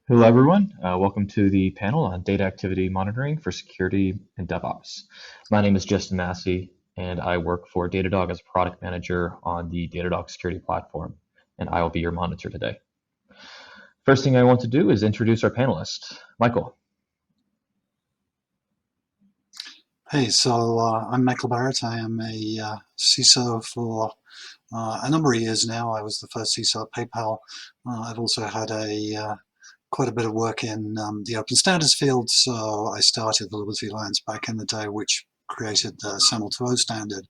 Hello, everyone. Welcome to the panel on data activity monitoring for security and DevOps. My name is Justin Massey, and I work for Datadog as a product manager on the Datadog security platform, and I will be your monitor today. First thing I want to do is introduce our panelists. Michael. Hey, so I'm Michael Barrett. I am a CISO for a number of years now. I was the first CISO at PayPal. I've also had quite a bit of work in the open standards field. So I started the Liberty Alliance back in the day, which created the SAML 2.0 standard.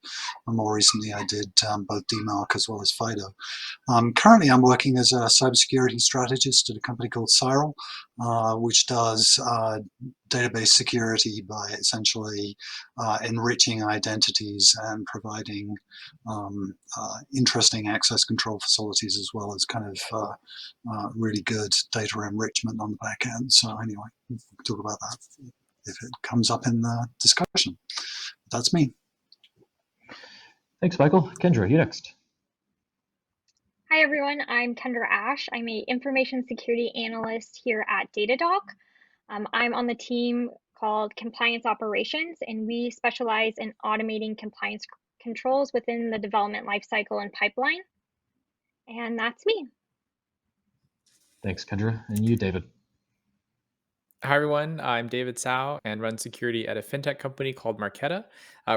And more recently, I did both DMARC as well as FIDO. Currently, I'm working as a cybersecurity strategist at a company called Cyral, which does database security by essentially enriching identities and providing interesting access control facilities, as well as kind of really good data enrichment on the back end. So anyway, we can talk about that if it comes up in the discussion. That's me. Thanks, Michael. Kendra, you next. Hi everyone, I'm Kendra Ash. I'm a information security analyst here at Datadog. I'm on the team called Compliance Operations, and we specialize in automating compliance controls within the development lifecycle and pipeline. And that's me. Thanks, Kendra. And you, David. Hi everyone, I'm David Tsao and run security at a fintech company called Marqeta.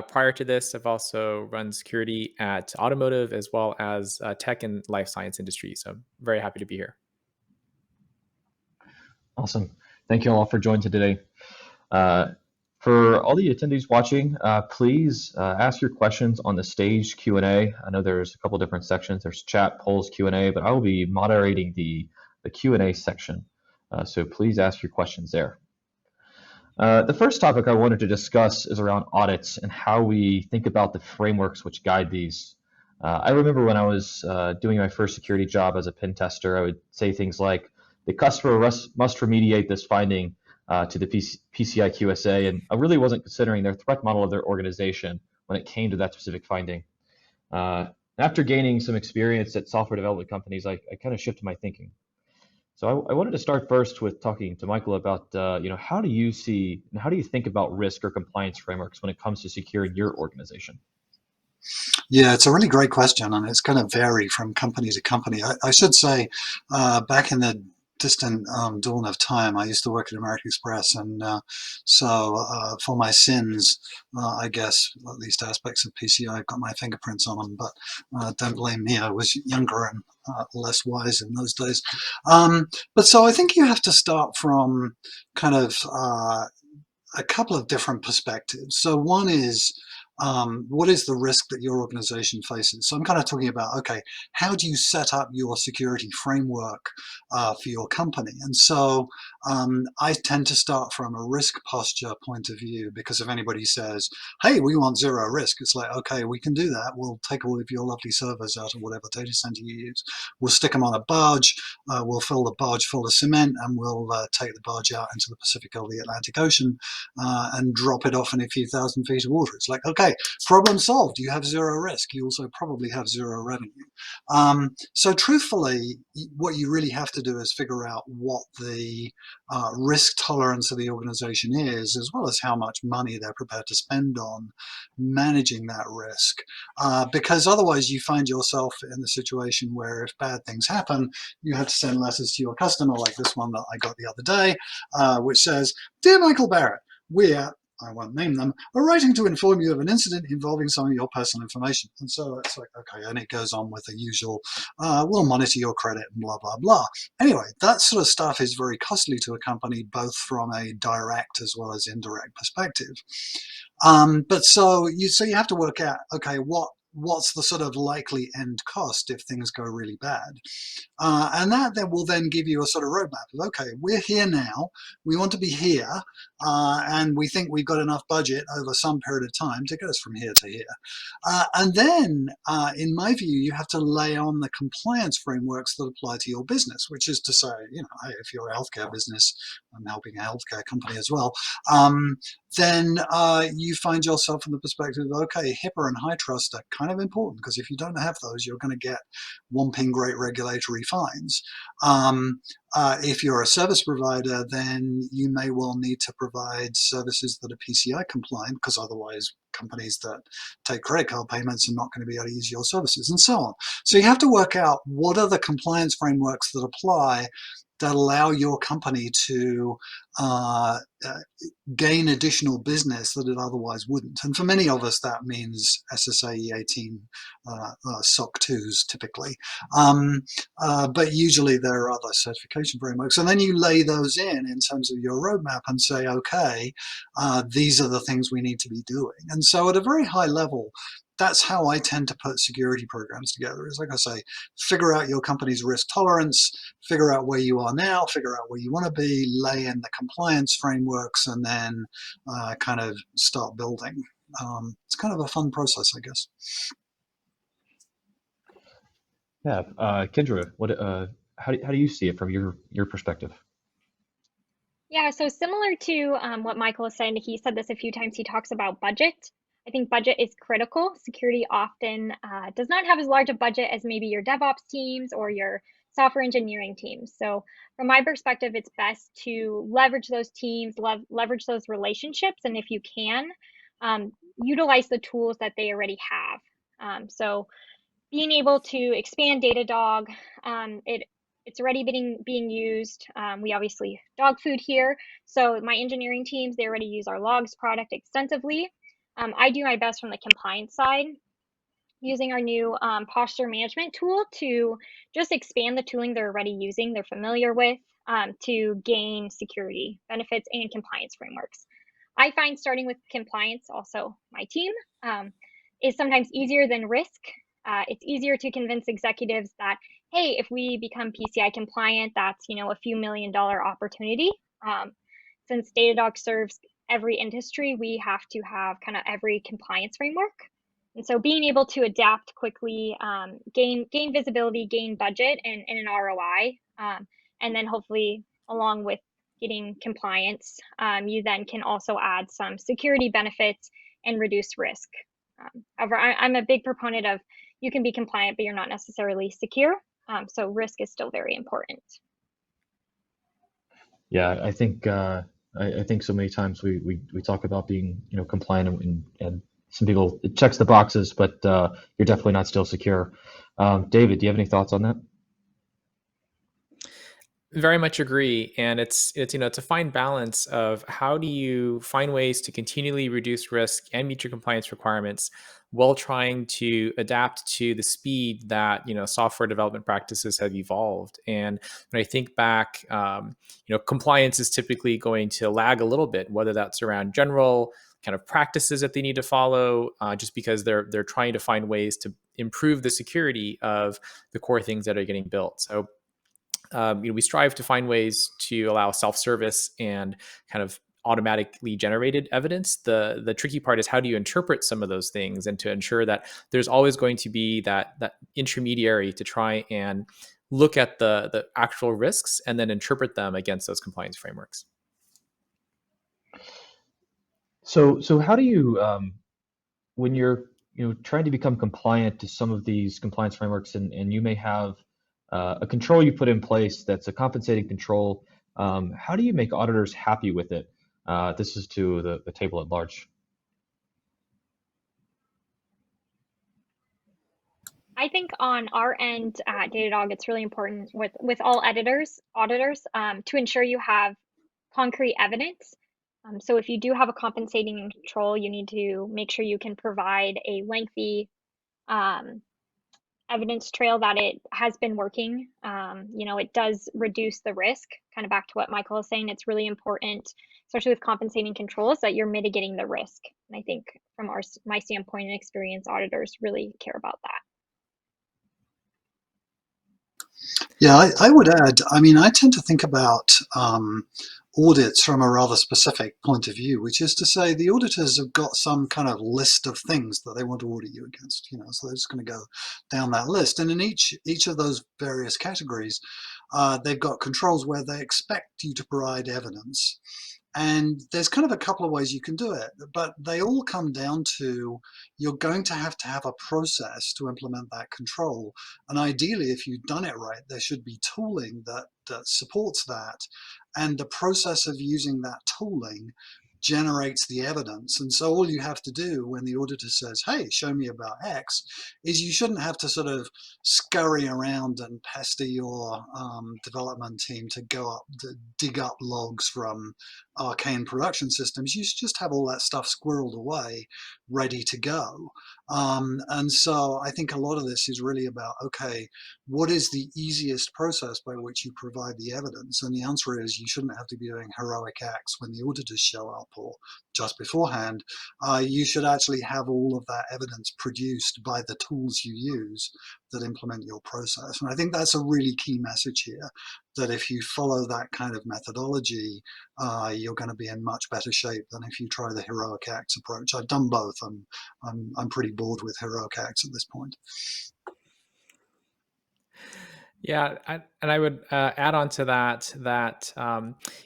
Prior to this, I've also run security at automotive as well as tech and life science industry. So I'm very happy to be here. Awesome. Thank you all for joining today. For all the attendees watching, please ask your questions on the stage Q&A. I know there's a couple different sections. There's chat, polls, Q&A, but I will be moderating the Q&A section. So please ask your questions there. The first topic I wanted to discuss is around audits and how we think about the frameworks which guide these. I remember when I was doing my first security job as a pen tester, I would say things like, the customer must remediate this finding to the PCI QSA, and I really wasn't considering their threat model of their organization when it came to that specific finding. After gaining some experience at software development companies, I kind of shifted my thinking. So I wanted to start first with talking to Michael about, how do you think about risk or compliance frameworks when it comes to securing your organization? Yeah, it's a really great question, and it's going to vary from company to company. I should say, back in the distant dawn of time, I used to work at American Express, and so for my sins, I guess at least aspects of PCI have got my fingerprints on them, but don't blame me, I was younger and less wise in those days. But so I think you have to start from kind of a couple of different perspectives. So one is, what is the risk that your organization faces? So I'm kind of talking about, okay, how do you set up your security framework for your company? And so I tend to start from a risk posture point of view, because if anybody says, hey, we want zero risk, it's like, okay, we can do that. We'll take all of your lovely servers out of whatever data center you use. We'll stick them on a barge. We'll fill the barge full of cement, and we'll take the barge out into the Pacific or the Atlantic Ocean and drop it off in a few thousand feet of water. It's like, okay, problem solved. You have zero risk. You also probably have zero revenue. So truthfully, what you really have to do is figure out what the risk tolerance of the organization is, as well as how much money they're prepared to spend on managing that risk. Because otherwise you find yourself in the situation where if bad things happen, you have to send letters to your customer, like this one that I got the other day, which says, Dear Michael Barrett, we're, I won't name them, are writing to inform you of an incident involving some of your personal information. And so it's like, okay, and it goes on with the usual, we'll monitor your credit and blah, blah, blah. Anyway, that sort of stuff is very costly to a company, both from a direct as well as indirect perspective. But so you have to work out, okay, what's the sort of likely end cost if things go really bad? And that then will then give you a sort of roadmap of, okay, we're here now, we want to be here, and we think we've got enough budget over some period of time to get us from here to here. And then, in my view, you have to lay on the compliance frameworks that apply to your business, which is to say, hey, if you're a healthcare business, I'm helping a healthcare company as well, then you find yourself in the perspective of, okay, HIPAA and HITRUST are kind of important, because if you don't have those, you're going to get whomping great regulatory fines. If you're a service provider, then you may well need to provide services that are PCI compliant, because otherwise companies that take credit card payments are not going to be able to use your services, and so on. So you have to work out what are the compliance frameworks that apply that allow your company to gain additional business that it otherwise wouldn't. And for many of us, that means SSAE 18 SOC 2s typically. But usually there are other certification frameworks. And then you lay those in terms of your roadmap and say, okay, these are the things we need to be doing. And so at a very high level, that's how I tend to put security programs together. Is like I say, figure out your company's risk tolerance, figure out where you are now, figure out where you want to be, lay in the compliance frameworks, and then kind of start building. It's kind of a fun process, I guess. Yeah, Kendra, how do you see it from your perspective? Yeah, so similar to what Michael was saying, he said this a few times, he talks about budget. I think budget is critical. Security often does not have as large a budget as maybe your DevOps teams or your software engineering teams. So from my perspective, it's best to leverage those teams, leverage those relationships, and if you can, utilize the tools that they already have. So being able to expand Datadog, it's already being used. We obviously dog food here. So my engineering teams, they already use our logs product extensively. I do my best from the compliance side, using our new posture management tool to just expand the tooling they're already using, they're familiar with, to gain security benefits and compliance frameworks. I find starting with compliance, also my team, is sometimes easier than risk. It's easier to convince executives that, hey, if we become PCI compliant, that's a few $1 million opportunity. Since Datadog serves every industry, we have to have kind of every compliance framework. And so being able to adapt quickly, gain visibility, gain budget and an ROI, and then hopefully along with getting compliance, you then can also add some security benefits and reduce risk. However, I'm a big proponent of you can be compliant, but you're not necessarily secure. So risk is still very important. Yeah, I think so many times we talk about being compliant and some people, it checks the boxes, but you're definitely not still secure. David, do you have any thoughts on that? Very much agree, and it's a fine balance of how do you find ways to continually reduce risk and meet your compliance requirements while trying to adapt to the speed that software development practices have evolved. And when I think back, compliance is typically going to lag a little bit, whether that's around general kind of practices that they need to follow, just because they're trying to find ways to improve the security of the core things that are getting built. So we strive to find ways to allow self-service and kind of automatically generated evidence. The tricky part is how do you interpret some of those things, and to ensure that there's always going to be that intermediary to try and look at the actual risks and then interpret them against those compliance frameworks. So how do you when you're trying to become compliant to some of these compliance frameworks, and you may have a control you put in place that's a compensating control, how do you make auditors happy with it? This is to the table at large. I think on our end at Datadog, it's really important with all auditors to ensure you have concrete evidence. So if you do have a compensating control, you need to make sure you can provide a lengthy evidence trail that it has been working. It does reduce the risk, kind of back to what Michael was saying. It's really important, especially with compensating controls, that you're mitigating the risk. And I think from my standpoint and experience, auditors really care about that. Yeah, I would add, I tend to think about audits from a rather specific point of view, which is to say the auditors have got some kind of list of things that they want to audit you against, so they're just going to go down that list. And in each of those various categories, they've got controls where they expect you to provide evidence. And there's kind of a couple of ways you can do it, but they all come down to you're going to have a process to implement that control. And ideally, if you've done it right, there should be tooling that supports that. And the process of using that tooling generates the evidence. And so all you have to do when the auditor says, hey, show me about X, is you shouldn't have to sort of scurry around and pester your development team to dig up logs from arcane production systems. You should just have all that stuff squirreled away, ready to go. And so I think a lot of this is really about, okay, what is the easiest process by which you provide the evidence? And the answer is you shouldn't have to be doing heroic acts when the auditors show up or just beforehand. You should actually have all of that evidence produced by the tools you use that implement your process. And I think that's a really key message here, that if you follow that kind of methodology, you're going to be in much better shape than if you try the heroic acts approach. I've done both. I'm pretty bored with heroic acts at this point. Yeah, and I would add on to that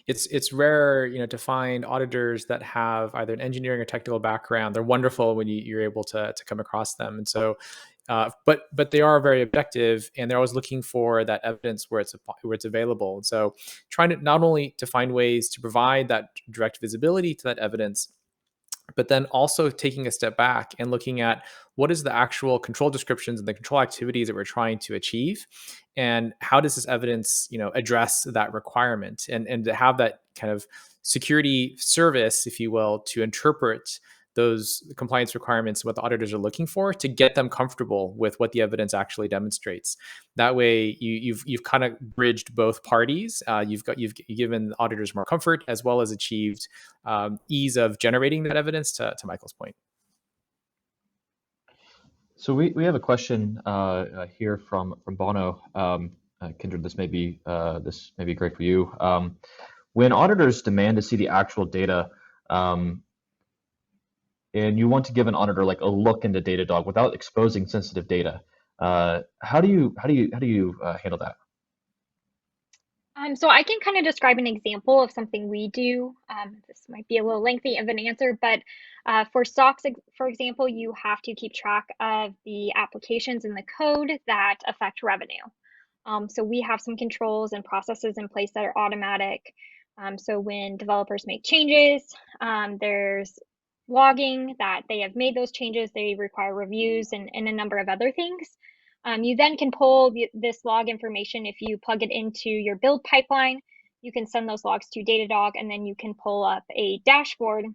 it's rare, to find auditors that have either an engineering or technical background. They're wonderful when you're able to come across them, and so. But they are very objective, and they're always looking for that evidence where it's available. And so, trying to not only to find ways to provide that direct visibility to that evidence, but then also taking a step back and looking at what is the actual control descriptions and the control activities that we're trying to achieve, and how does this evidence address that requirement, and to have that kind of security service, if you will, to interpret those compliance requirements, what the auditors are looking for, to get them comfortable with what the evidence actually demonstrates. That way, you've kind of bridged both parties. You've given auditors more comfort, as well as achieved ease of generating that evidence. To Michael's point. So we have a question here from Bono. Kendra, this may be great for you. When auditors demand to see the actual data, and you want to give an auditor like a look into Datadog without exposing sensitive data, how do you handle that? So I can kind of describe an example of something we do. This might be a little lengthy of an answer, but for stocks, for example, you have to keep track of the applications in the code that affect revenue. So we have some controls and processes in place that are automatic. So when developers make changes, there's logging that they have made those changes. They require reviews and a number of other things. You then can pull this log information. If you plug it into your build pipeline, you can send those logs to Datadog, and then you can pull up a dashboard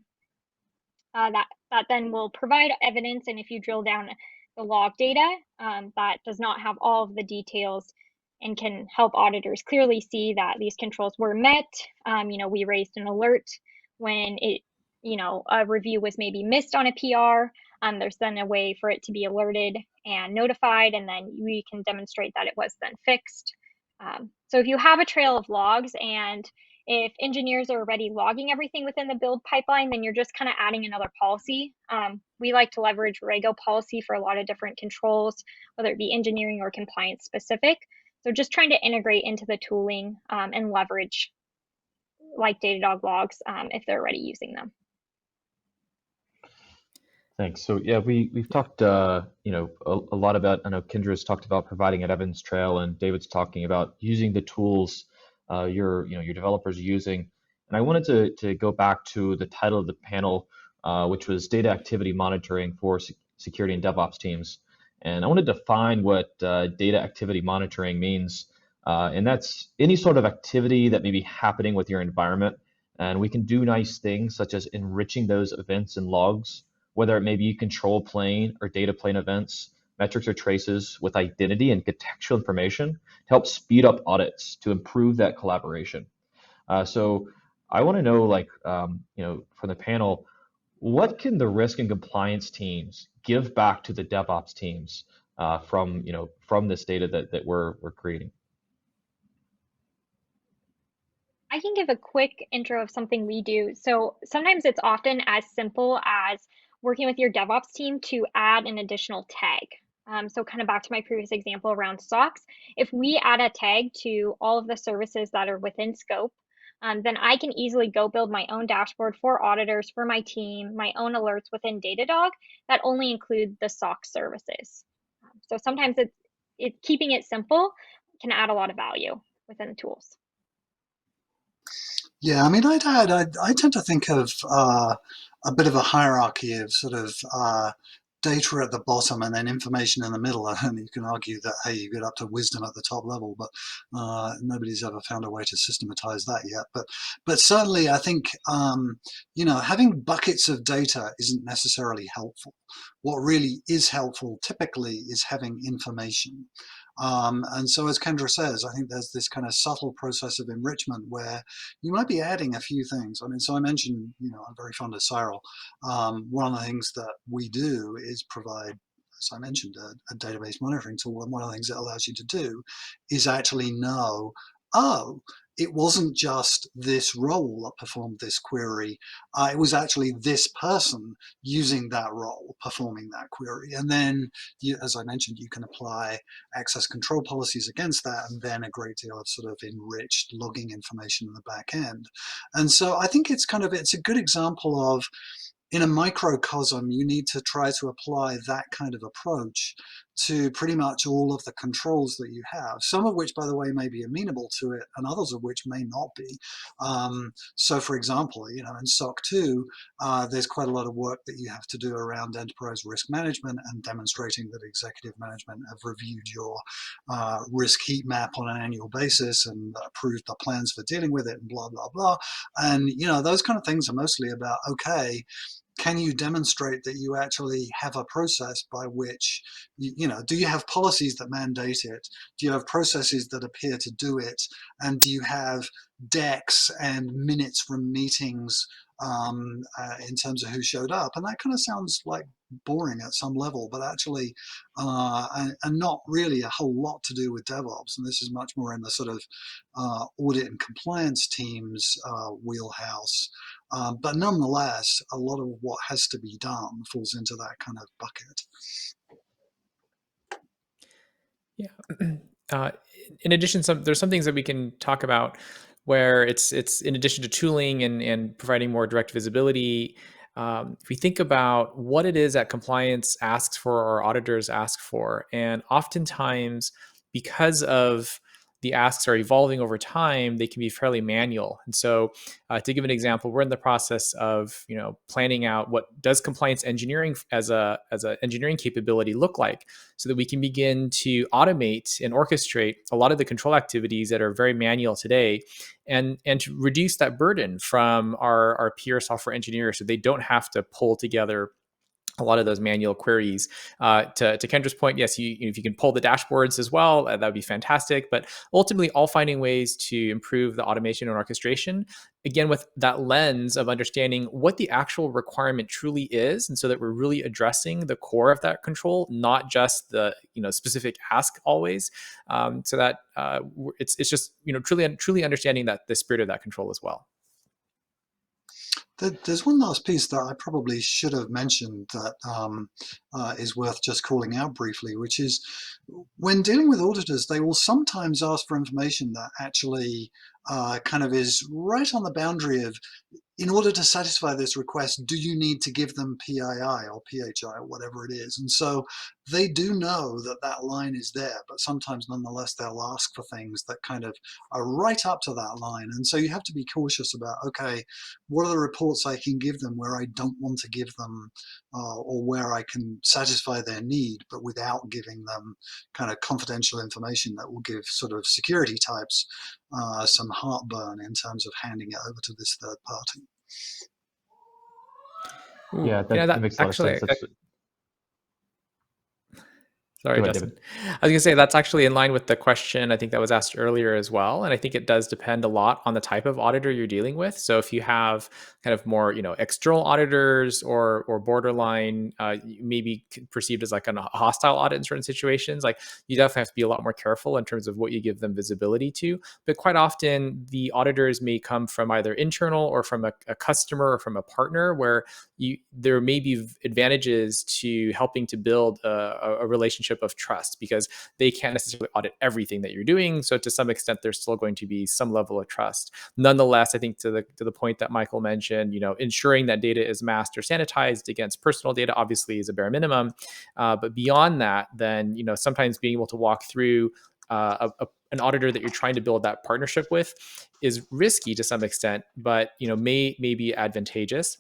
that then will provide evidence. And if you drill down the log data, that does not have all of the details, and can help auditors clearly see that these controls were met. We raised an alert when a review was maybe missed on a PR. There's then a way for it to be alerted and notified, and then we can demonstrate that it was then fixed. So if you have a trail of logs, and if engineers are already logging everything within the build pipeline, then you're just kind of adding another policy. We like to leverage Rego policy for a lot of different controls, whether it be engineering or compliance specific. So just trying to integrate into the tooling and leverage like Datadog logs if they're already using them. Thanks. So yeah, we've talked a lot about. I know Kendra's talked about providing an evidence trail, and David's talking about using the tools your developers are using. And I wanted to go back to the title of the panel, which was Data Activity Monitoring for Security and DevOps Teams. And I want to define what data activity monitoring means, and that's any sort of activity that may be happening with your environment. And we can do nice things such as enriching those events and logs, whether it may be control plane or data plane events, metrics or traces with identity and contextual information to help speed up audits to improve that collaboration. So I want to know, from the panel, what can the risk and compliance teams give back to the DevOps teams from this data that we're creating? I can give a quick intro of something we do. So sometimes it's often as simple as working with your DevOps team to add an additional tag. So kind of back to my previous example around stocks, if we add a tag to all of the services that are within scope, then I can easily go build my own dashboard for auditors, for my team, my own alerts within Datadog that only include the SOC services. So sometimes keeping it simple can add a lot of value within the tools. Yeah, I mean, I tend to think of a bit of a hierarchy of sort of data at the bottom and then information in the middle. And you can argue that, hey, you get up to wisdom at the top level, but nobody's ever found a way to systematize that yet. But certainly, I think having buckets of data isn't necessarily helpful. What really is helpful typically is having information. And so, as Kendra says, I think there's this kind of subtle process of enrichment where you might be adding a few things. I mean, so I mentioned, I'm very fond of Cyral. One of the things that we do is provide, as I mentioned, a database monitoring tool. And one of the things it allows you to do is actually know, oh, it wasn't just this role that performed this query. It was actually this person using that role performing that query. And then, as I mentioned, you can apply access control policies against that, and then a great deal of sort of enriched logging information in the back end. And so I think it's a good example of, in a microcosm, you need to try to apply that kind of approach to pretty much all of the controls that you have, some of which, by the way, may be amenable to it and others of which may not be. So for example, in SOC 2, there's quite a lot of work that you have to do around enterprise risk management and demonstrating that executive management have reviewed your risk heat map on an annual basis and approved the plans for dealing with it and blah, blah, blah. And, those kind of things are mostly about, okay, can you demonstrate that you actually have a process by which, do you have policies that mandate it? Do you have processes that appear to do it? And do you have decks and minutes from meetings in terms of who showed up? And that kind of sounds like boring at some level, but actually, and not really a whole lot to do with DevOps. And this is much more in the sort of audit and compliance teams wheelhouse. But nonetheless, a lot of what has to be done falls into that kind of bucket. Yeah. In addition, there's some things that we can talk about where it's in addition to tooling and providing more direct visibility. If we think about what it is that compliance asks for or auditors ask for, and oftentimes because of the asks are evolving over time, they can be fairly manual. And so to give an example, we're in the process of planning out what does compliance engineering as a engineering capability look like, so that we can begin to automate and orchestrate a lot of the control activities that are very manual today, and to reduce that burden from our peer software engineers, so they don't have to pull together a lot of those manual queries. To Kendra's point, yes, if you can pull the dashboards as well, that would be fantastic. But ultimately, all finding ways to improve the automation and orchestration, again, with that lens of understanding what the actual requirement truly is, and so that we're really addressing the core of that control, not just the specific ask always. So that it's just truly understanding that the spirit of that control as well. There's one last piece that I probably should have mentioned that is worth just calling out briefly, which is when dealing with auditors, they will sometimes ask for information that actually kind of is right on the boundary of, in order to satisfy this request, do you need to give them PII or PHI or whatever it is? And so they do know that that line is there, but sometimes nonetheless they'll ask for things that kind of are right up to that line. And so you have to be cautious about, okay, what are the reports I can give them where I don't want to give them or where I can satisfy their need, but without giving them kind of confidential information that will give sort of security types some heartburn in terms of handing it over to this third party. Ooh, Yeah, that makes a lot of sense. Sorry, Justin. I was going to say that's actually in line with the question I think that was asked earlier as well. And I think it does depend a lot on the type of auditor you're dealing with. So if you have kind of more, external auditors or borderline, maybe perceived as like a hostile audit in certain situations, like you definitely have to be a lot more careful in terms of what you give them visibility to. But quite often the auditors may come from either internal or from a customer or from a partner, where there may be advantages to helping to build a relationship relationship of trust, because they can't necessarily audit everything that you're doing. So to some extent, there's still going to be some level of trust. Nonetheless, I think to the point that Michael mentioned, ensuring that data is masked or sanitized against personal data obviously is a bare minimum. But beyond that, then sometimes being able to walk through an auditor that you're trying to build that partnership with is risky to some extent, but may be advantageous.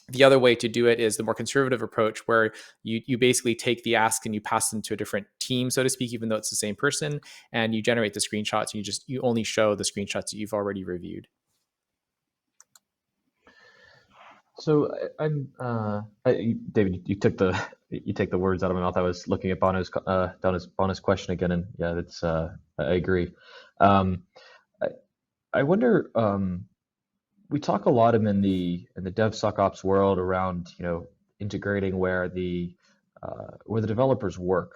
The other way to do it is the more conservative approach, where you basically take the ask and you pass them to a different team, so to speak, even though it's the same person, and you generate the screenshots, and you only show the screenshots that you've already reviewed. So David, you took the words out of my mouth. I was looking at Bono's question again, and yeah, that's I agree. I wonder. We talk a lot in the DevSecOps world around integrating where the developers work.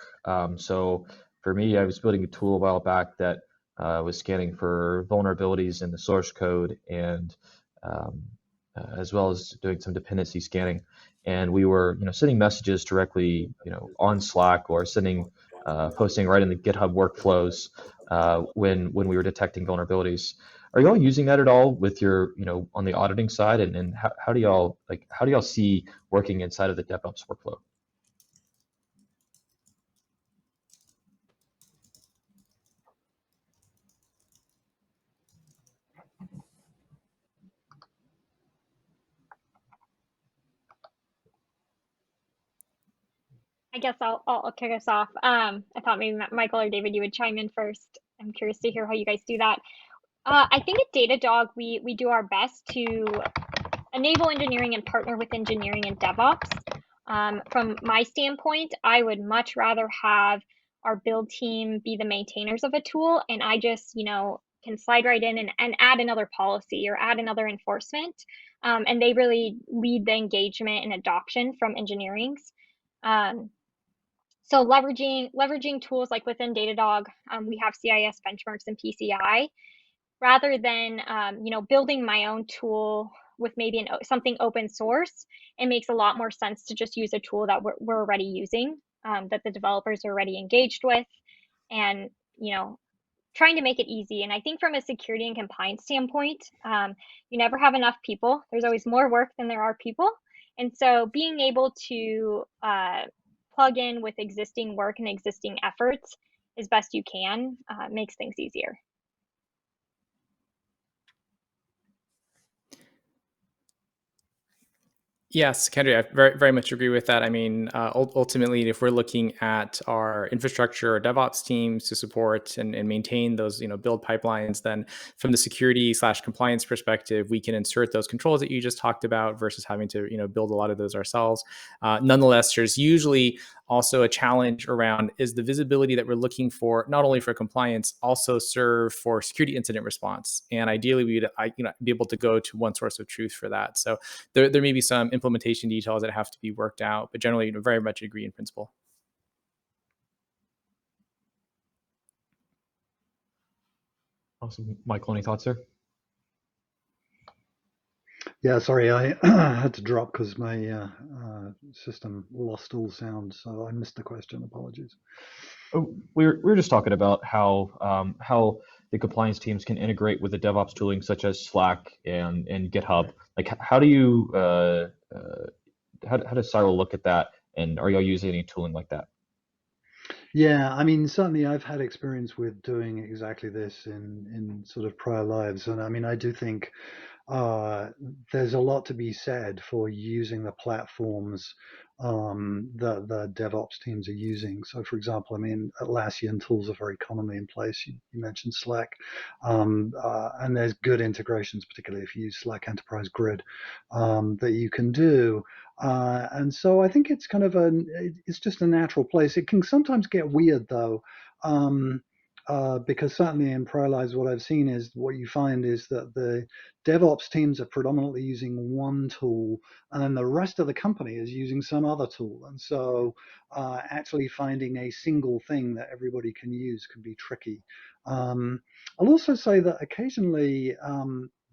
So for me, I was building a tool a while back that was scanning for vulnerabilities in the source code, and as well as doing some dependency scanning. And we were sending messages directly on Slack, or posting right in the GitHub workflows when we were detecting vulnerabilities. Are y'all using that at all with your, on the auditing side, and how do y'all see working inside of the DevOps workflow? I guess I'll kick us off. I thought maybe Michael or David, you would chime in first. I'm curious to hear how you guys do that. I think at Datadog, we do our best to enable engineering and partner with engineering and DevOps. From my standpoint, I would much rather have our build team be the maintainers of a tool, and I just, can slide right in and add another policy or add another enforcement. And they really lead the engagement and adoption from engineering's. So leveraging tools like within Datadog, we have CIS benchmarks and PCI, rather than building my own tool with maybe something open source. It makes a lot more sense to just use a tool that we're already using, that the developers are already engaged with, and trying to make it easy. And I think from a security and compliance standpoint, you never have enough people. There's always more work than there are people. And so being able to plug in with existing work and existing efforts as best you can makes things easier. Yes, Kendra, I very, very much agree with that. I mean, ultimately, if we're looking at our infrastructure or DevOps teams to support and maintain those, build pipelines, then from the security/compliance perspective, we can insert those controls that you just talked about versus having to, build a lot of those ourselves. Nonetheless, there's usually also a challenge around, is the visibility that we're looking for, not only for compliance, also serve for security incident response. And ideally, we'd be able to go to one source of truth for that. So there may be some implementation details that have to be worked out, but generally, very much agree in principle. Awesome. Michael, any thoughts there? Yeah, sorry, I had to drop because my system lost all sound, so I missed the question. Apologies. Oh, we were just talking about how the compliance teams can integrate with the DevOps tooling such as Slack and GitHub. Like, how do you how does Cyral look at that, and are y'all using any tooling like that? Yeah, I mean, certainly I've had experience with doing exactly this in sort of prior lives, and I mean, I do think there's a lot to be said for using the platforms that the DevOps teams are using. So, for example, I mean, Atlassian tools are very commonly in place. You mentioned Slack, and there's good integrations, particularly if you use Slack Enterprise Grid, that you can do. And so I think it's kind of it's just a natural place. It can sometimes get weird though. Because certainly in prior lives, what I've seen is what you find is that the DevOps teams are predominantly using one tool, and then the rest of the company is using some other tool. And so actually finding a single thing that everybody can use can be tricky. I'll also say that occasionally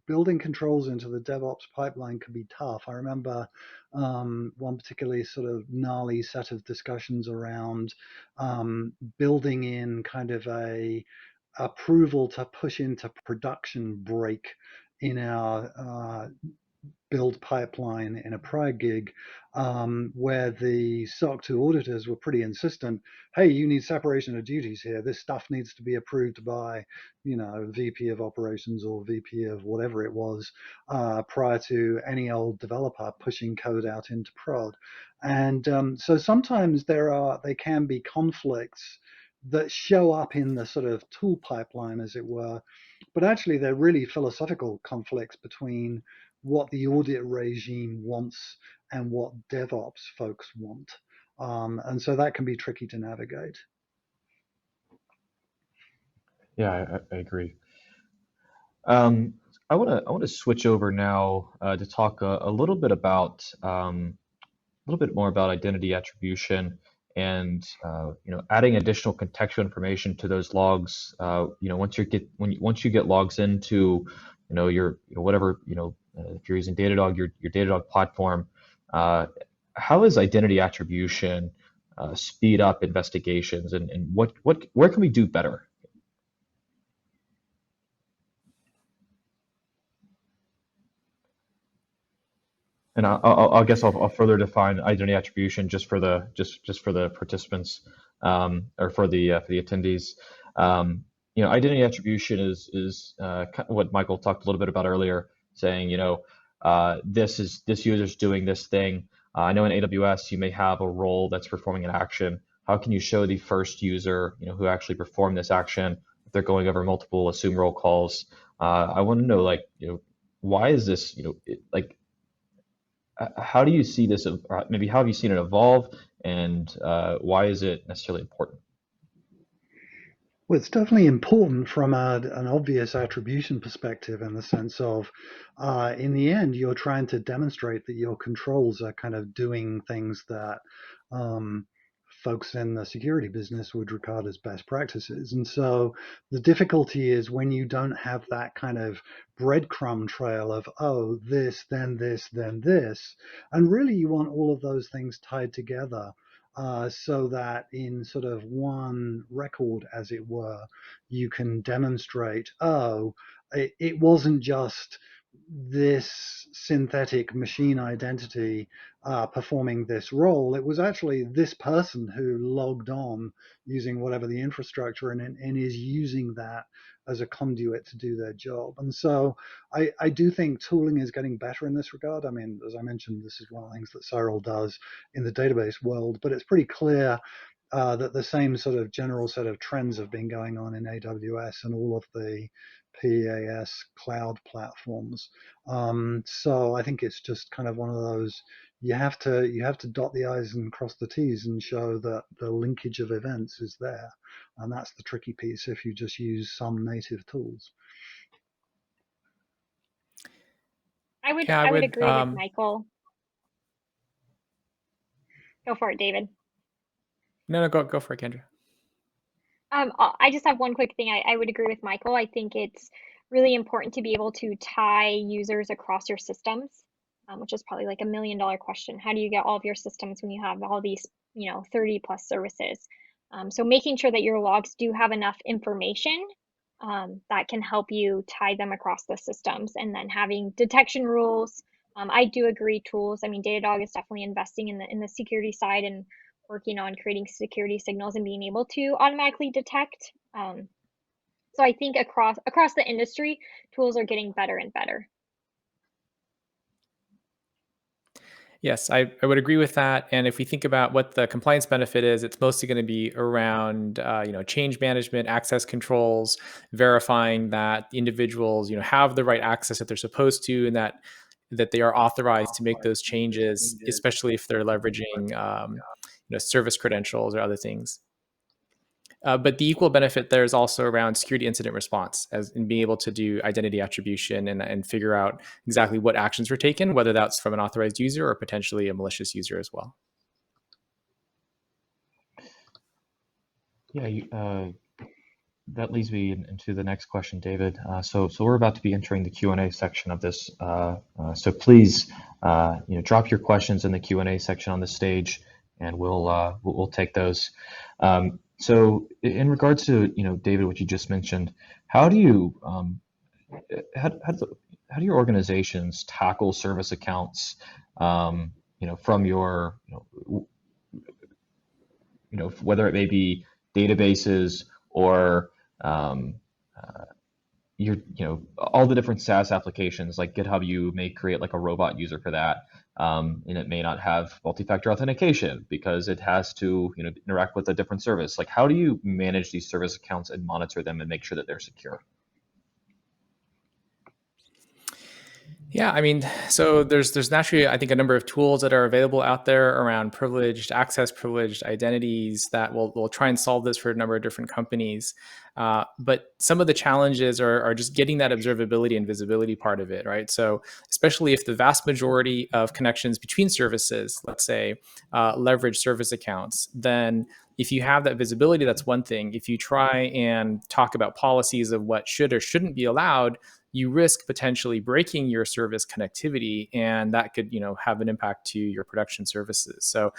building controls into the DevOps pipeline can be tough. I remember one particularly sort of gnarly set of discussions around building in kind of a approval to push into production break in our build pipeline in a prior gig, where the SOC 2 auditors were pretty insistent. Hey, you need separation of duties here. This stuff needs to be approved by, VP of operations or VP of whatever it was, prior to any old developer pushing code out into prod. And so sometimes there can be conflicts that show up in the sort of tool pipeline, as it were, but actually they're really philosophical conflicts between what the audit regime wants and what DevOps folks want. And so that can be tricky to navigate. Yeah, I agree. I want to switch over now to talk a little bit more about identity attribution and adding additional contextual information to those logs. Once you get logs into your whatever if you're using Datadog, your Datadog platform, how is identity attribution speed up investigations, and where can we do better? And I guess I'll further define identity attribution just for the participants, or for the attendees. Identity attribution is what Michael talked a little bit about earlier, saying this user's doing this thing. I know in AWS you may have a role that's performing an action. How can you show the first user who actually performed this action if they're going over multiple assume role calls? I want to know why is this how do you see this, maybe how have you seen it evolve, and why is it necessarily important? Well, it's definitely important from an obvious attribution perspective, in the sense of, in the end, you're trying to demonstrate that your controls are kind of doing things that folks in the security business would regard as best practices. And so the difficulty is when you don't have that kind of breadcrumb trail of, oh, this, then this, then this. And really you want all of those things tied together, so that in sort of one record, as it were, you can demonstrate, oh, it wasn't just this synthetic machine identity performing this role. It was actually this person who logged on using whatever the infrastructure and is using that as a conduit to do their job. And so I do think tooling is getting better in this regard. I mean, as I mentioned, this is one of the things that Cyral does in the database world, but it's pretty clear that the same sort of general set of trends have been going on in AWS and all of the PaaS cloud platforms. So I think it's just kind of one of those, you have to dot the I's and cross the T's and show that the linkage of events is there. And that's the tricky piece if you just use some native tools. I would agree with Michael. Go for it, David. No, go for it, Kendra. I just have one quick thing. I would agree with Michael. I think it's really important to be able to tie users across your systems, which is probably like $1 million question. How do you get all of your systems when you have all these, 30 plus services? So making sure that your logs do have enough information that can help you tie them across the systems, and then having detection rules. I do agree tools. I mean, Datadog is definitely investing in the security side and working on creating security signals and being able to automatically detect. So I think across the industry, tools are getting better and better. Yes, I would agree with that. And if we think about what the compliance benefit is, it's mostly going to be around change management, access controls, verifying that the individuals have the right access that they're supposed to, and that they are authorized to make those changes, especially if they're leveraging service credentials or other things. But the equal benefit there is also around security incident response, as in being able to do identity attribution and figure out exactly what actions were taken, whether that's from an authorized user or potentially a malicious user as well. Yeah, that leads me into the next question, David. So we're about to be entering the Q&A section of this. So please, drop your questions in the Q&A section on the stage, and we'll take those. So in regards to David, what you just mentioned, how do you how do your organizations tackle service accounts? From your whether it may be databases or all the different SaaS applications like GitHub. You may create like a robot user for that, and it may not have multi-factor authentication because it has to interact with a different service. Like, how do you manage these service accounts and monitor them and make sure that they're secure? Yeah, I mean, so there's naturally, I think, a number of tools that are available out there around privileged access, privileged identities that will try and solve this for a number of different companies. But some of the challenges are just getting that observability and visibility part of it, right? So especially if the vast majority of connections between services, let's say, leverage service accounts, then if you have that visibility, that's one thing. If you try and talk about policies of what should or shouldn't be allowed, you risk potentially breaking your service connectivity, and that could, have an impact to your production services. So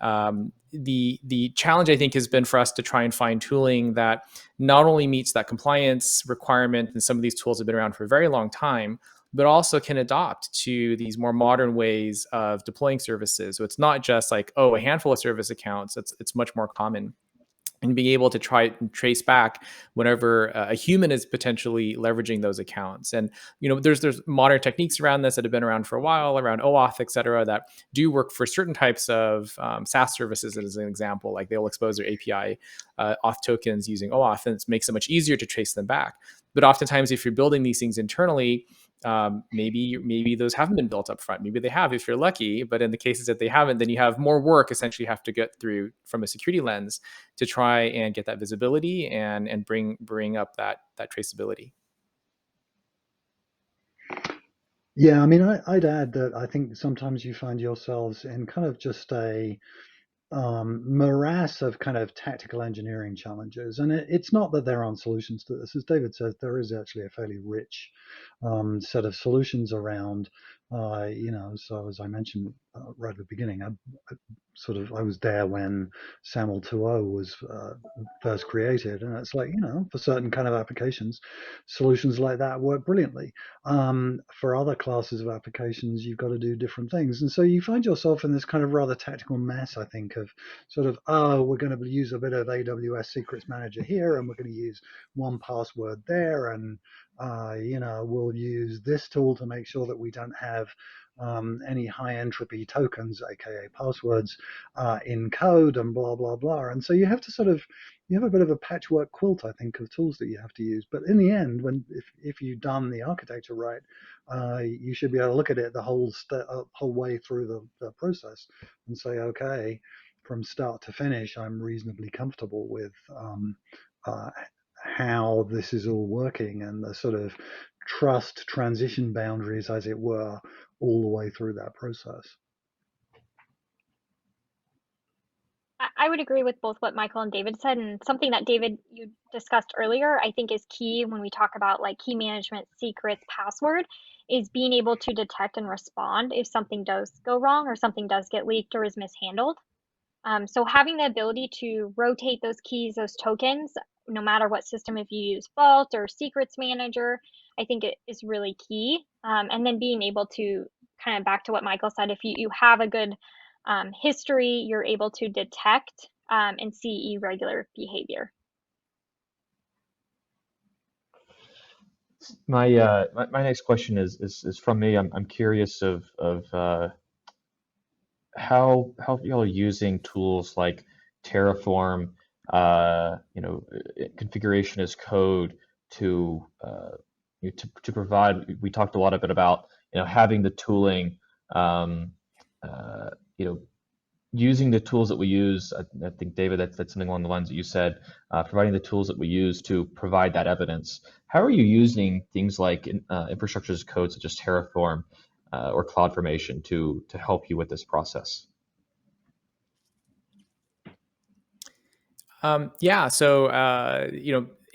the challenge, I think, has been for us to try and find tooling that not only meets that compliance requirement, and some of these tools have been around for a very long time, but also can adopt to these more modern ways of deploying services. So it's not just like, a handful of service accounts. It's much more common. And being able to try and trace back whenever a human is potentially leveraging those accounts. And there's modern techniques around this that have been around for a while, around OAuth, et cetera, that do work for certain types of SaaS services. As an example, like they'll expose their API auth tokens using OAuth, and it makes it much easier to trace them back. But oftentimes, if you're building these things internally, maybe those haven't been built up front. Maybe they have if you're lucky, but in the cases that they haven't, then you have more work essentially you have to get through from a security lens to try and get that visibility and bring up that traceability. Yeah, I mean, I'd add that I think sometimes you find yourselves in kind of just a morass of kind of tactical engineering challenges. And it's not that there aren't solutions to this. As David says, there is actually a fairly rich set of solutions around. So as I mentioned right at the beginning, I was there when SAML 2.0 was first created, and it's like, for certain kind of applications, solutions like that work brilliantly. For other classes of applications, you've got to do different things, and so you find yourself in this kind of rather tactical mess, I think, of sort of, we're going to use a bit of AWS Secrets Manager here, and we're going to use 1Password there, and we'll use this tool to make sure that we don't have any high entropy tokens, aka passwords, in code, and blah blah blah. And so you have a bit of a patchwork quilt, I think, of tools that you have to use. But in the end, if you've done the architecture right, you should be able to look at it the whole way through the process and say, okay, from start to finish, I'm reasonably comfortable with how this is all working, and the sort of trust transition boundaries, as it were, all the way through that process. I would agree with both what Michael and David said, and something that David, you discussed earlier, I think is key when we talk about like key management, secrets, password, is being able to detect and respond if something does go wrong or something does get leaked or is mishandled. So having the ability to rotate those keys, those tokens, no matter what system, if you use Vault or Secrets Manager, I think it is really key. And then being able to kind of back to what Michael said, if you have a good history, you're able to detect and see irregular behavior. My next question is from me. I'm curious of how y'all are using tools like Terraform, configuration as code to provide. We talked a lot about having the tooling, using the tools that we use. I think, David, that's something along the lines that you said, providing the tools that we use to provide that evidence. How are you using things like infrastructure as code, such as Terraform or CloudFormation, to help you with this process? Yeah, so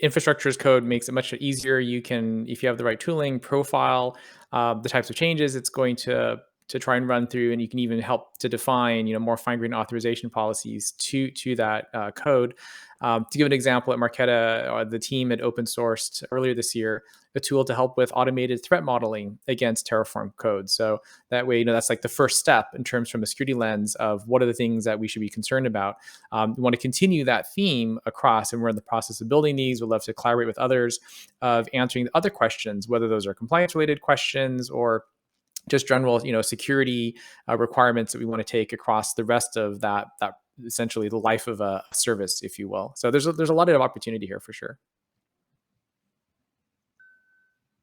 infrastructure as code makes it much easier. You can, if you have the right tooling, profile the types of changes it's going to try and run through, and you can even help to define, more fine-grained authorization policies to that code. To give an example, at Marqeta, the team had open sourced earlier this year a tool to help with automated threat modeling against Terraform code. So that way, that's like the first step in terms from a security lens of what are the things that we should be concerned about. We want to continue that theme across, and we're in the process of building these. We'd love to collaborate with others of answering other questions, whether those are compliance-related questions or just general, security requirements that we want to take across the rest of that essentially the life of a service, if you will. So there's a lot of opportunity here for sure.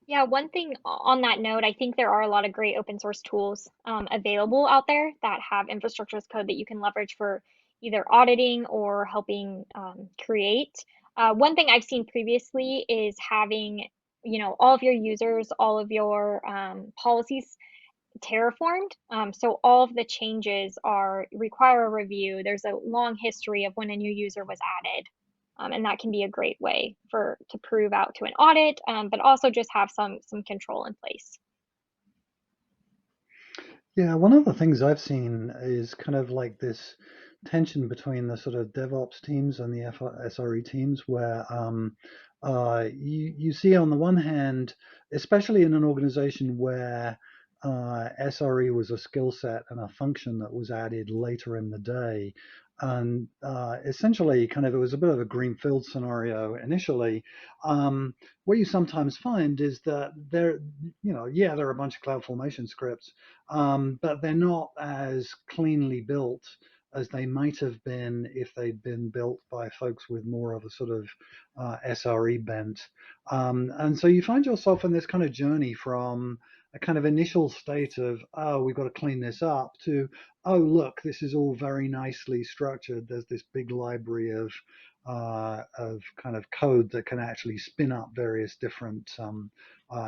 Yeah, one thing on that note, I think there are a lot of great open source tools available out there that have infrastructure as code that you can leverage for either auditing or helping create. One thing I've seen previously is having, all of your users, all of your policies terraformed. So all of the changes require a review. There's a long history of when a new user was added. And that can be a great way to prove out to an audit, but also just have some control in place. Yeah, one of the things I've seen is kind of like this tension between the sort of DevOps teams and the SRE teams, where you see on the one hand, especially in an organization where SRE was a skill set and a function that was added later in the day. And essentially, kind of, it was a bit of a greenfield scenario initially. What you sometimes find is that there are a bunch of CloudFormation scripts, but they're not as cleanly built as they might have been if they'd been built by folks with more of a sort of SRE bent. And so you find yourself in this kind of journey from a kind of initial state of, oh, we've got to clean this up, to, oh, look, this is all very nicely structured. There's this big library of kind of code that can actually spin up various different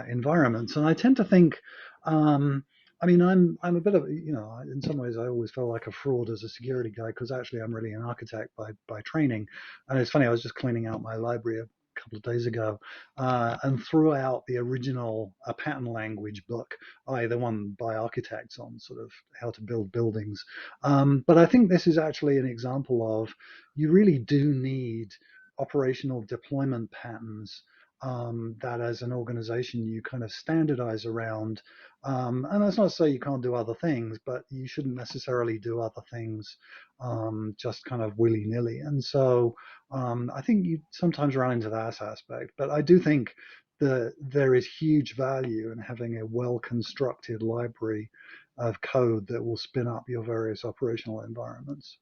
environments. And I tend to think, I'm a bit of, in some ways I always felt like a fraud as a security guy, because actually I'm really an architect by training. And it's funny, I was just cleaning out my library a couple of days ago and threw out the original pattern language book, the one by architects on sort of how to build buildings. But I think this is actually an example of, you really do need operational deployment patterns that as an organization you kind of standardize around. And that's not to say you can't do other things, but you shouldn't necessarily do other things just kind of willy-nilly. And so I think you sometimes run into that aspect. But I do think that there is huge value in having a well-constructed library of code that will spin up your various operational environments.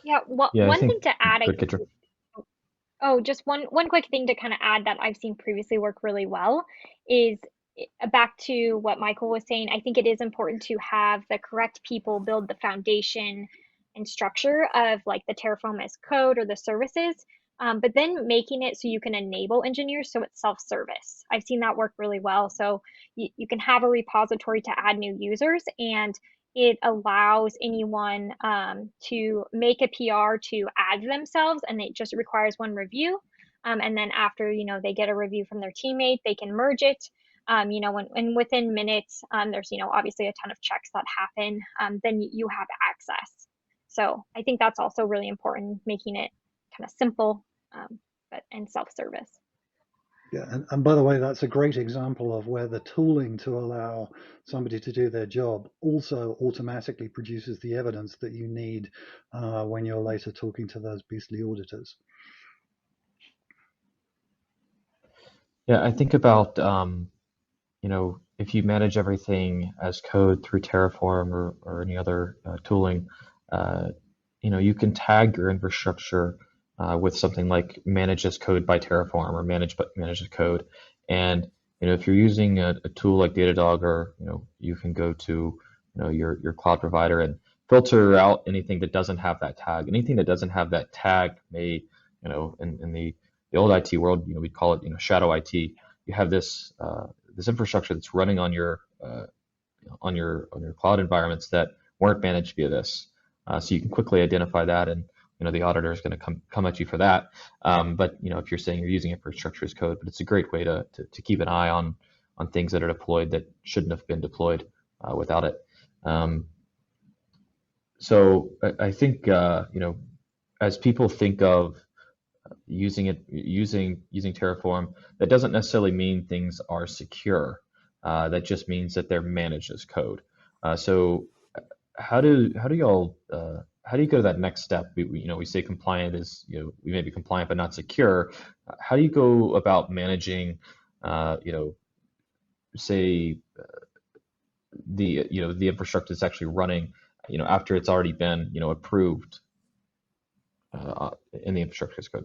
Yeah, Yeah, I one thing think. to add, Good, Kendra. just one quick thing to kind of add that I've seen previously work really well is back to what Michael was saying. I think it is important to have the correct people build the foundation and structure of like the Terraform as code or the services, but then making it so you can enable engineers so it's self-service. I've seen that work really well. So you can have a repository to add new users, and it allows anyone to make a PR to add themselves, and it just requires one review. And then after, they get a review from their teammate, they can merge it. And within minutes, there's, obviously a ton of checks that happen, then you have access. So I think that's also really important, making it kind of simple and self-service. Yeah, and by the way, that's a great example of where the tooling to allow somebody to do their job also automatically produces the evidence that you need when you're later talking to those beastly auditors. Yeah, I think about, if you manage everything as code through Terraform or any other tooling, you can tag your infrastructure with something like manage as code by Terraform or manage as code. And if you're using a tool like Datadog, or you can go to your cloud provider and filter out anything that doesn't have that tag. Anything that doesn't have that tag may, in the old IT world, we call it shadow IT. You have this infrastructure that's running on your cloud environments that weren't managed via this. So you can quickly identify that and the auditor is going to come at you for that. But if you're saying you're using infrastructure as code, but it's a great way to keep an eye on things that are deployed that shouldn't have been deployed without it. So I think as people think of using Terraform, that doesn't necessarily mean things are secure. That just means that they're managed as code. So how do y'all how do you go to that next step? We say compliant is, we may be compliant but not secure. How do you go about managing, say the infrastructure that's actually running, after it's already been, approved in the infrastructure as code?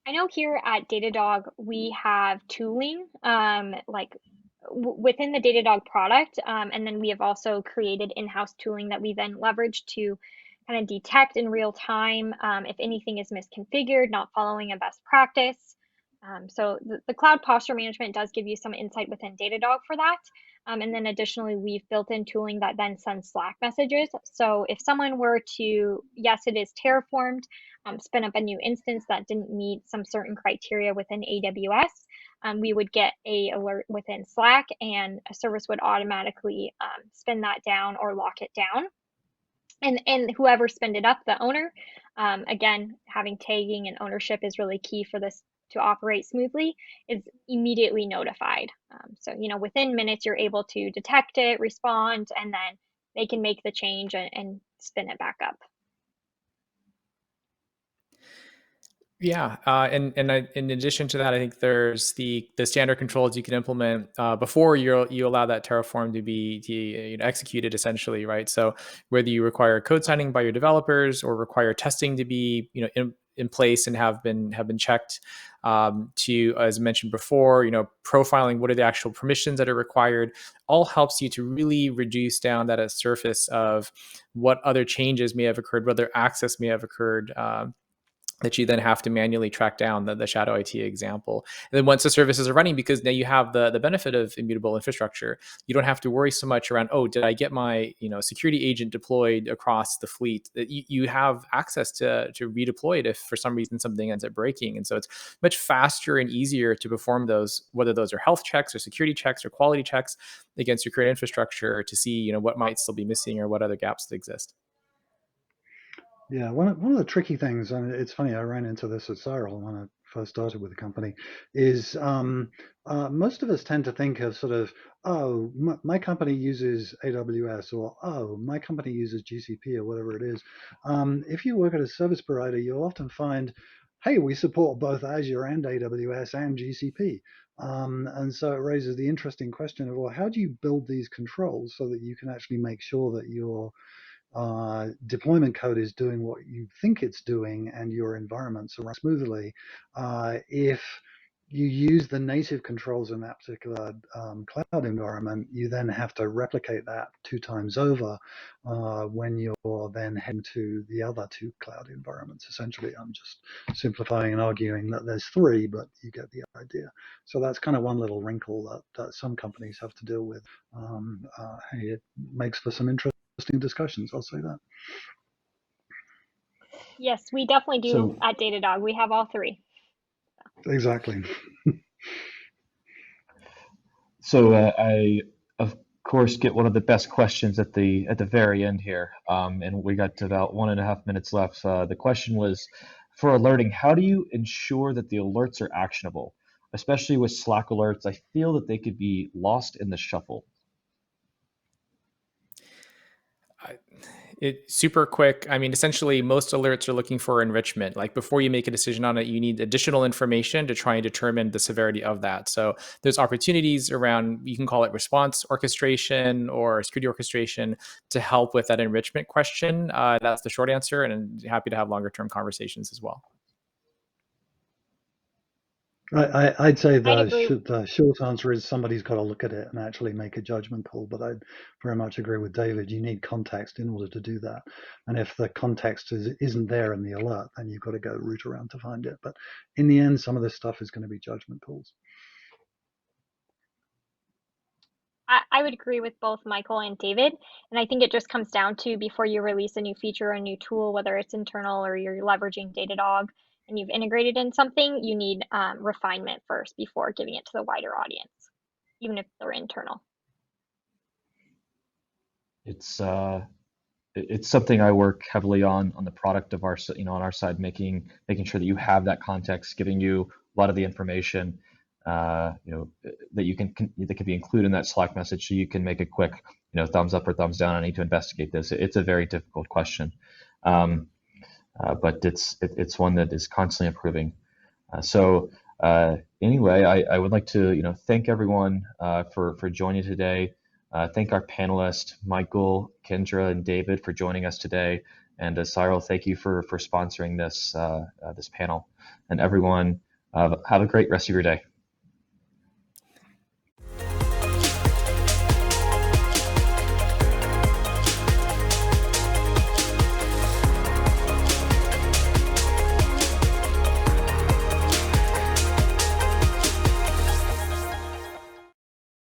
I know here at Datadog, we have tooling, within the Datadog product, and then we have also created in-house tooling that we then leverage to kind of detect in real time if anything is misconfigured, not following a best practice. So the cloud posture management does give you some insight within Datadog for that. And then additionally, we've built in tooling that then sends Slack messages. So if someone were to, yes, it is terraformed, spin up a new instance that didn't meet some certain criteria within AWS, we would get a alert within Slack, and a service would automatically spin that down or lock it down. And whoever spinned it up, the owner, again, having tagging and ownership is really key for this to operate smoothly, is immediately notified. So, within minutes, you're able to detect it, respond, and then they can make the change and spin it back up. Yeah, and in addition to that, I think there's the standard controls you can implement before you allow that Terraform to be executed, essentially, right? So whether you require code signing by your developers or require testing to be in place and have been checked, to, as mentioned before, profiling what are the actual permissions that are required, all helps you to really reduce down that surface of what other changes may have occurred, whether access may have occurred. That you then have to manually track down, the shadow IT example. And then once the services are running, because now you have the benefit of immutable infrastructure, you don't have to worry so much around, oh, did I get my security agent deployed across the fleet? That you have access to redeploy it if for some reason something ends up breaking. And so it's much faster and easier to perform those, whether those are health checks or security checks or quality checks against your current infrastructure, to see what might still be missing or what other gaps exist. Yeah, one of the tricky things, and it's funny, I ran into this at Cyral when I first started with the company, is most of us tend to think of sort of, oh, my company uses AWS, or oh, my company uses GCP, or whatever it is. If you work at a service provider, you'll often find, hey, we support both Azure and AWS and GCP. And so it raises the interesting question of, well, how do you build these controls so that you can actually make sure that your deployment code is doing what you think it's doing and your environments run smoothly? If you use the native controls in that particular cloud environment, you then have to replicate that 2 times over when you're then heading to the other 2 cloud environments. Essentially, I'm just simplifying and arguing that there's 3, but you get the idea. So that's kind of one little wrinkle that some companies have to deal with. Hey, it makes for some interesting discussions, I'll say that. Yes, we definitely do at Datadog. We have all 3. Exactly. So I, of course, get one of the best questions at the very end here, and we got about 1.5 minutes left. The question was, for alerting, how do you ensure that the alerts are actionable? Especially with Slack alerts, I feel that they could be lost in the shuffle. It's super quick. I mean, essentially, most alerts are looking for enrichment. Like before you make a decision on it, you need additional information to try and determine the severity of that. So there's opportunities around, you can call it response orchestration or security orchestration, to help with that enrichment question. That's the short answer, and I'm happy to have longer term conversations as well. I'd say the short answer is somebody's got to look at it and actually make a judgment call. But I very much agree with David. You need context in order to do that. And if the context isn't there in the alert, then you've got to go root around to find it. But in the end, some of this stuff is going to be judgment calls. I would agree with both Michael and David. And I think it just comes down to before you release a new feature, a new tool, whether it's internal or you're leveraging Datadog and you've integrated in something, you need refinement first before giving it to the wider audience, even if they're internal. It's something I work heavily on the product of our, on our side, making sure that you have that context, giving you a lot of the information, that that can be included in that Slack message, so you can make a quick, thumbs up or thumbs down. I need to investigate this. It's a very difficult question, but it's one that is constantly improving. Anyway, I would like to thank everyone for joining today. Thank our panelists, Michael, Kendra, and David, for joining us today. And Cyral, thank you for sponsoring this panel. And everyone, have a great rest of your day.